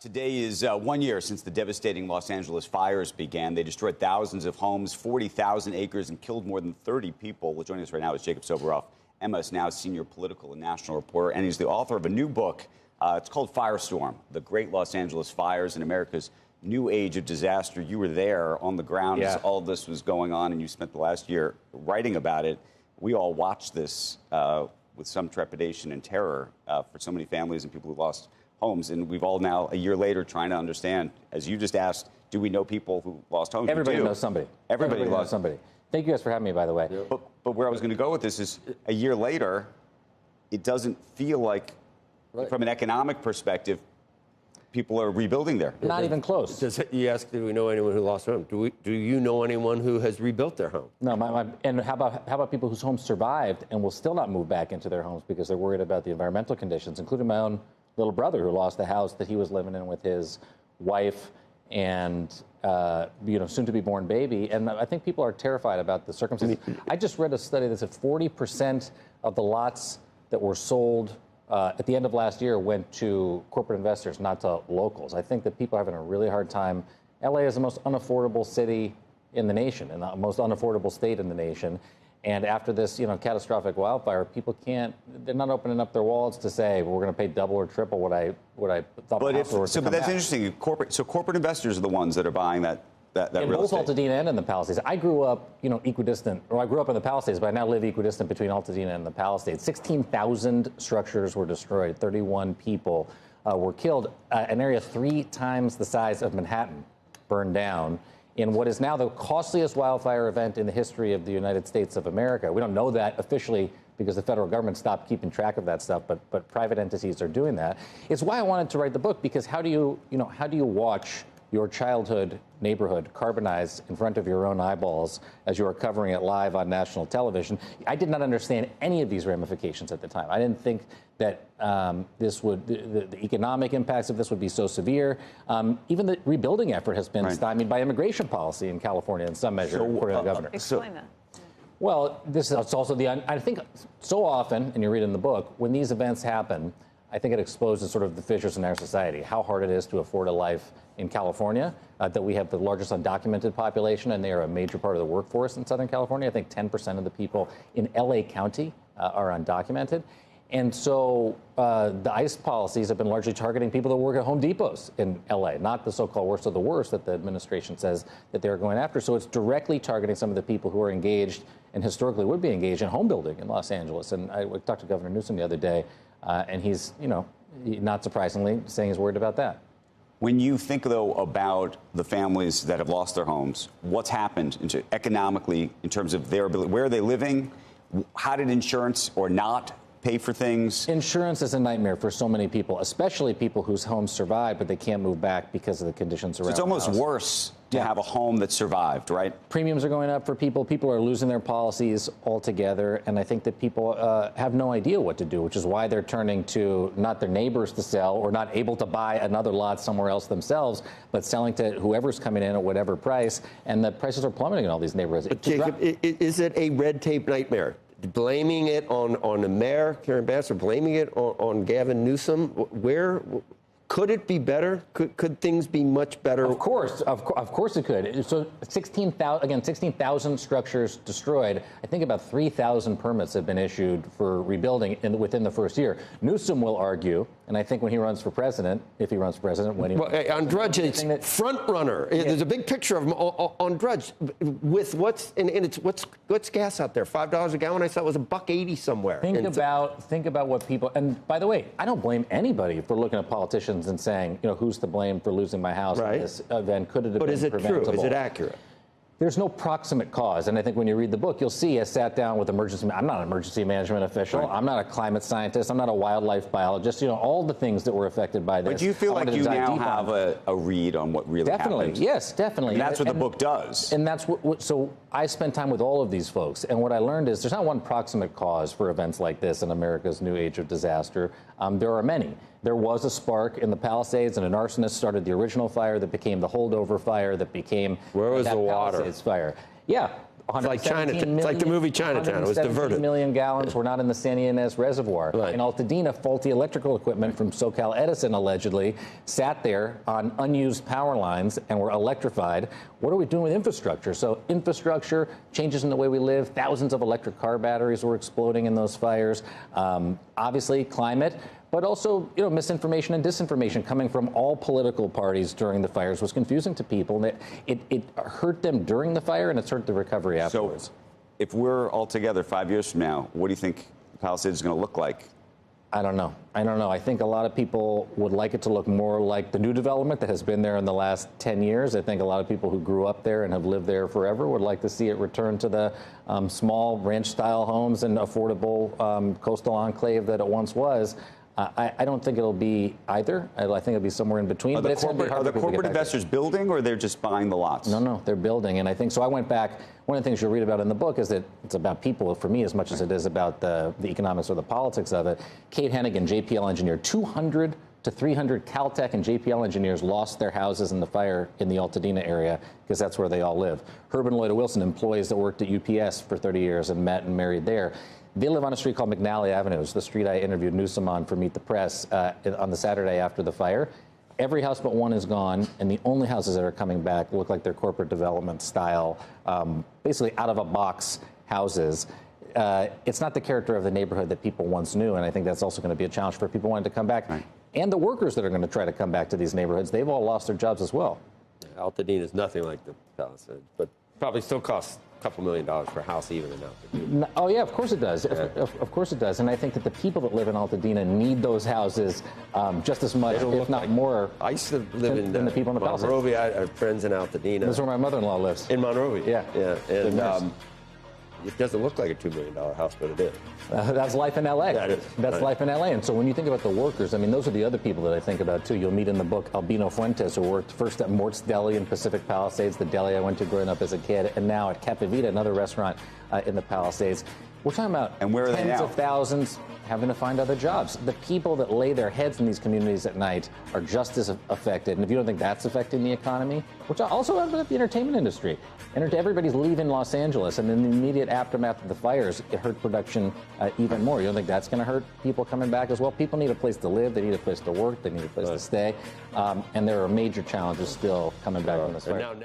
Today is 1 year since the devastating Los Angeles fires began. They destroyed thousands of homes, 40,000 acres, and killed more than 30 people. Well, joining us right now is Jacob Soboroff, MS Now's senior political and national reporter, and he's the author of a new book. It's called Firestorm, The Great Los Angeles Fires in America's New Age of Disaster. You were there on the ground as all of this was going on, and you spent the last year writing about it. We all watched this with some trepidation and terror for so many families and people who lost homes, and we've all now, a year later, trying to understand, as you just asked, do we know people who lost homes? Everybody knows somebody. Everybody knows somebody. Thank you guys for having me, by the way. Yeah. But where I was going to go with this is, a year later, it doesn't feel like, from an economic perspective, people are rebuilding there. Not even close. You asked, do we know anyone who lost their home? Do you know anyone who has rebuilt their home? No. And how about people whose homes survived and will still not move back into their homes because they're worried about the environmental conditions, including my own little brother who lost the house that he was living in with his wife and soon to be born baby. And I think people are terrified about the circumstances. I just read a study that said 40% of the lots that were sold at the end of last year went to corporate investors, not to locals. I think that people are having a really hard time. LA is the most unaffordable city in the nation and the most unaffordable state in the nation. And after this, catastrophic wildfire, people they're not opening up their wallets to say, well, we're going to pay double or triple what I thought. But that's interesting. Corporate investors are the ones that are buying that in real both estate. Altadena and in the Palisades. I grew up, equidistant, or I grew up in the Palisades, but I now live equidistant between Altadena and the Palisades. 16,000 structures were destroyed. 31 people were killed. An area 3 times the size of Manhattan burned down in what is now the costliest wildfire event in the history of the United States of America. We don't know that officially because the federal government stopped keeping track of that stuff, but private entities are doing that. It's why I wanted to write the book, because how do you watch your childhood neighborhood carbonized in front of your own eyeballs as you are covering it live on national television? I did not understand any of these ramifications at the time. I didn't think that the economic impacts of this would be so severe. Even the rebuilding effort has been stymied by immigration policy in California in some measure, according to the governor. Explain that. Well, it's also I think so often, and you read in the book, when these events happen, I think it exposes sort of the fissures in our society, how hard it is to afford a life in California, that we have the largest undocumented population, and they are a major part of the workforce in Southern California. I think 10% of the people in LA County are undocumented. And so the ICE policies have been largely targeting people that work at Home Depots in LA, not the so-called worst of the worst that the administration says that they're going after. So it's directly targeting some of the people who are engaged and historically would be engaged in home building in Los Angeles. And I talked to Governor Newsom the other day, and he's, not surprisingly, saying he's worried about that. When you think, though, about the families that have lost their homes, what's happened economically in terms of their ability? Where are they living? How did insurance or not pay for things? Insurance is a nightmare for so many people, especially people whose homes survived, but they can't move back because of the conditions around. So it's almost worse to have a home that survived, right? Premiums are going up for people. People are losing their policies altogether. And I think that people have no idea what to do, which is why they're turning to not their neighbors to sell or not able to buy another lot somewhere else themselves, but selling to whoever's coming in at whatever price. And the prices are plummeting in all these neighborhoods. But Jacob, is it a red tape nightmare? Blaming it on the mayor, Karen Bass, or blaming it on Gavin Newsom? Where could it be better? Could things be much better? Of course it could. So 16,000 structures destroyed. I think about 3,000 permits have been issued for rebuilding within the first year. Newsom will argue, and I think when he runs for president, if he runs for president, when he on Drudge, it's front runner. Yeah. There's a big picture of him on Drudge with what's gas out there? $5 a gallon. I saw it was $1.80 somewhere. Think about what people. And by the way, I don't blame anybody for looking at politicians and saying, who's to blame for losing my house in this event? Could it have been preventable? But is it true? Is it accurate? There's no proximate cause. And I think when you read the book, you'll see I sat down with I'm not an emergency management official. Right. I'm not a climate scientist. I'm not a wildlife biologist. All the things that were affected by this. But do you feel like you now have a read on what really happened? Yes, definitely. And that's what the book does. And that's so I spent time with all of these folks. And what I learned is there's not one proximate cause for events like this in America's new age of disaster. There are many. There was a spark in the Palisades, and an arsonist started the original fire that became the holdover fire that became Where was the water? Palisades fire. Yeah, It's like Chinatown. It's like the movie Chinatown. It was diverted. million gallons were not in the San Ynez Reservoir. Right. In Altadena, faulty electrical equipment from SoCal Edison allegedly sat there on unused power lines and were electrified. What are we doing with infrastructure? So infrastructure, changes in the way we live, thousands of electric car batteries were exploding in those fires. Obviously, climate. But also, misinformation and disinformation coming from all political parties during the fires was confusing to people. And it hurt them during the fire, and it's hurt the recovery afterwards. So, if we're all together 5 years from now, what do you think Palisades is going to look like? I don't know. I think a lot of people would like it to look more like the new development that has been there in the last 10 years. I think a lot of people who grew up there and have lived there forever would like to see it return to the small ranch-style homes and affordable coastal enclave that it once was. I don't think it'll be either. I think it'll be somewhere in between. Are the corporate investors building, or they're just buying the lots? No, they're building. And I think so. I went back. One of the things you'll read about in the book is that it's about people, for me, as much as it is about the economics or the politics of it. Kate Hennigan, JPL engineer, 200 to 300 Caltech and JPL engineers lost their houses in the fire in the Altadena area because that's where they all live. Herb and Lloyd Wilson, employees that worked at UPS for 30 years and met and married there. They live on a street called McNally Avenue. It's the street I interviewed Newsom on for Meet the Press on the Saturday after the fire. Every house but one is gone, and the only houses that are coming back look like they're corporate development style, basically out-of-a-box houses. It's not the character of the neighborhood that people once knew, and I think that's also going to be a challenge for people wanting to come back. Right. And the workers that are going to try to come back to these neighborhoods, they've all lost their jobs as well. Altadena is nothing like the Palisades, but probably still costs a couple $1 million per house even in Altadena. Oh, yeah, of course it does. Yeah. Of course it does. And I think that the people that live in Altadena need those houses just as much, if not more, I used to live than the people in the Palisades. Monrovia. I have friends in Altadena. That's where my mother-in-law lives. In Monrovia. Yeah. And it doesn't look like a $2 million house, but it is. That's life in L.A. That is. That's life in L.A. And so when you think about the workers, I mean, those are the other people that I think about, too. You'll meet in the book Albino Fuentes, who worked first at Mort's Deli in Pacific Palisades, the deli I went to growing up as a kid, and now at Cafe Vita, another restaurant in the Palisades. We're talking about tens of thousands having to find other jobs. The people that lay their heads in these communities at night are just as affected. And if you don't think that's affecting the economy, which also affects the entertainment industry, everybody's leaving Los Angeles, and in the immediate aftermath of the fires, it hurt production even more. You don't think that's going to hurt people coming back as well? People need a place to live, they need a place to work, they need a place to stay, and there are major challenges still coming back from this fire.